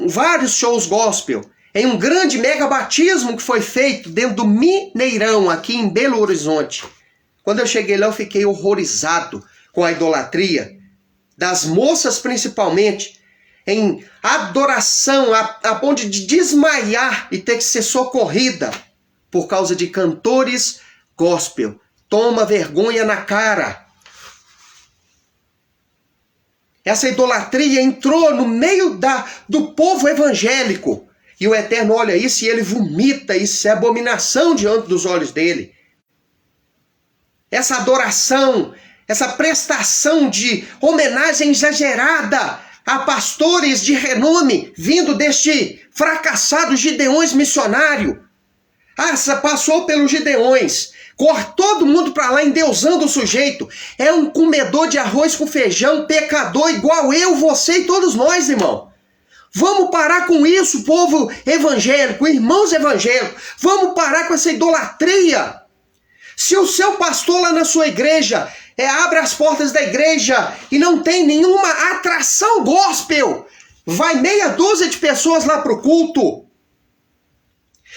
Vários shows gospel, em um grande mega batismo que foi feito dentro do Mineirão, aqui em Belo Horizonte. Quando eu cheguei lá, eu fiquei horrorizado com a idolatria, das moças principalmente, em adoração, a ponto de desmaiar e ter que ser socorrida por causa de cantores gospel. Toma vergonha na cara. Essa idolatria entrou no meio do povo evangélico. E o Eterno olha isso e ele vomita, isso é abominação diante dos olhos dele. Essa adoração, essa prestação de homenagem exagerada a pastores de renome vindo deste fracassado Gideões missionário. Passou pelos Gideões, corre todo mundo para lá endeusando o sujeito. É um comedor de arroz com feijão, pecador igual eu, você e todos nós, irmão. Vamos parar com isso, povo evangélico, irmãos evangélicos. Vamos parar com essa idolatria. Se o seu pastor lá na sua igreja abre as portas da igreja e não tem nenhuma atração gospel, vai meia dúzia de pessoas lá para o culto.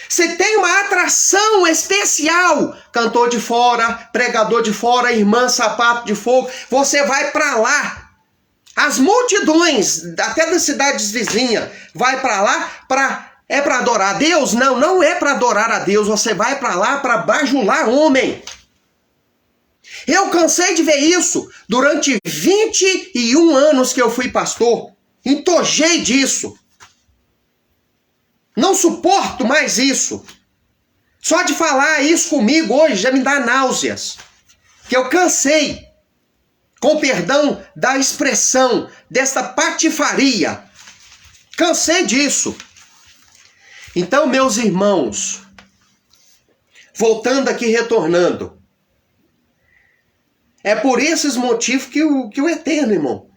Se tem uma atração especial, cantor de fora, pregador de fora, irmã sapato de fogo, você vai para lá. As multidões, até das cidades vizinhas, vai para lá para adorar a Deus? Não, não é para adorar a Deus. Você vai para lá para bajular homem. Eu cansei de ver isso durante 21 anos que eu fui pastor. Entojei disso. Não suporto mais isso. Só de falar isso comigo hoje já me dá náuseas. Que eu cansei. Com perdão da expressão, desta patifaria. Cansei disso. Então, meus irmãos, voltando aqui, retornando, é por esses motivos que o Eterno, irmão,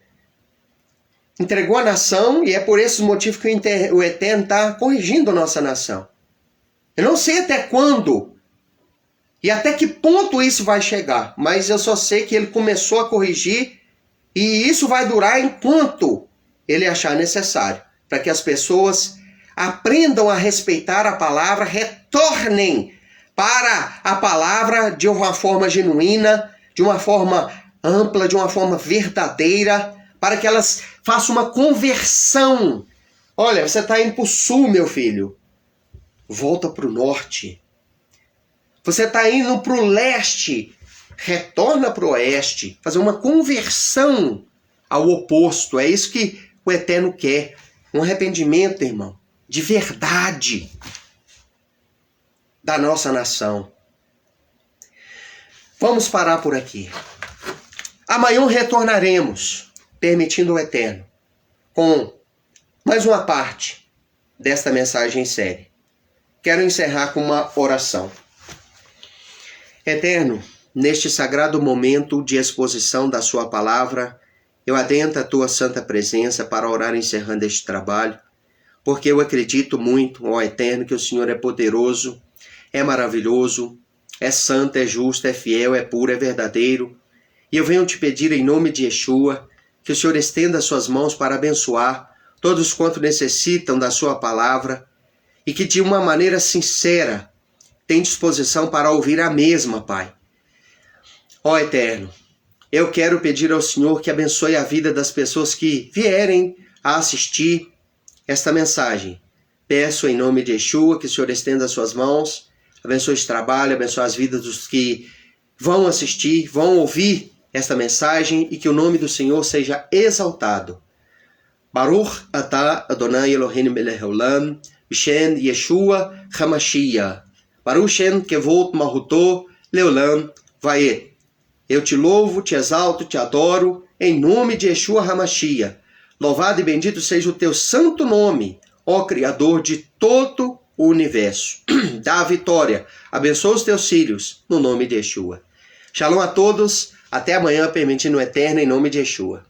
entregou a nação, e é por esses motivos que o Eterno está corrigindo a nossa nação. Eu não sei até quando e até que ponto isso vai chegar, mas eu só sei que ele começou a corrigir e isso vai durar enquanto ele achar necessário, para que as pessoas aprendam a respeitar a palavra, retornem para a palavra de uma forma genuína, de uma forma ampla, de uma forma verdadeira, para que elas façam uma conversão. Olha, você está indo para o sul, meu filho. Volta para o norte. Você está indo para o leste. Retorna para o oeste. Fazer uma conversão ao oposto. É isso que o Eterno quer. Um arrependimento, irmão, de verdade da nossa nação. Vamos parar por aqui. Amanhã retornaremos, permitindo o Eterno, com mais uma parte desta mensagem em série. Quero encerrar com uma oração. Eterno, neste sagrado momento de exposição da sua palavra, eu adentro a tua santa presença para orar encerrando este trabalho, porque eu acredito muito, ó Eterno, que o Senhor é poderoso, é maravilhoso, é santo, é justo, é fiel, é puro, é verdadeiro. E eu venho te pedir em nome de Yeshua, que o Senhor estenda suas mãos para abençoar todos quanto necessitam da sua palavra e que de uma maneira sincera tem disposição para ouvir a mesma, Pai. Ó Eterno, eu quero pedir ao Senhor que abençoe a vida das pessoas que vierem a assistir esta mensagem. Peço em nome de Yeshua que o Senhor estenda suas mãos, abençoe esse trabalho, abençoe as vidas dos que vão assistir, vão ouvir esta mensagem e que o nome do Senhor seja exaltado. Baruch atah Adonai Eloheinu melech haolam, b'shem Yeshua HaMashiach. Baruch Shem Kevot Malchuto Leolam Vaed. Eu te louvo, te exalto, te adoro, em nome de Yeshua HaMashiach. Louvado e bendito seja o teu santo nome, ó Criador de todo o universo. Dá a vitória, abençoa os teus filhos, no nome de Yeshua. Shalom a todos, até amanhã, permitindo o Eterno, em nome de Yeshua.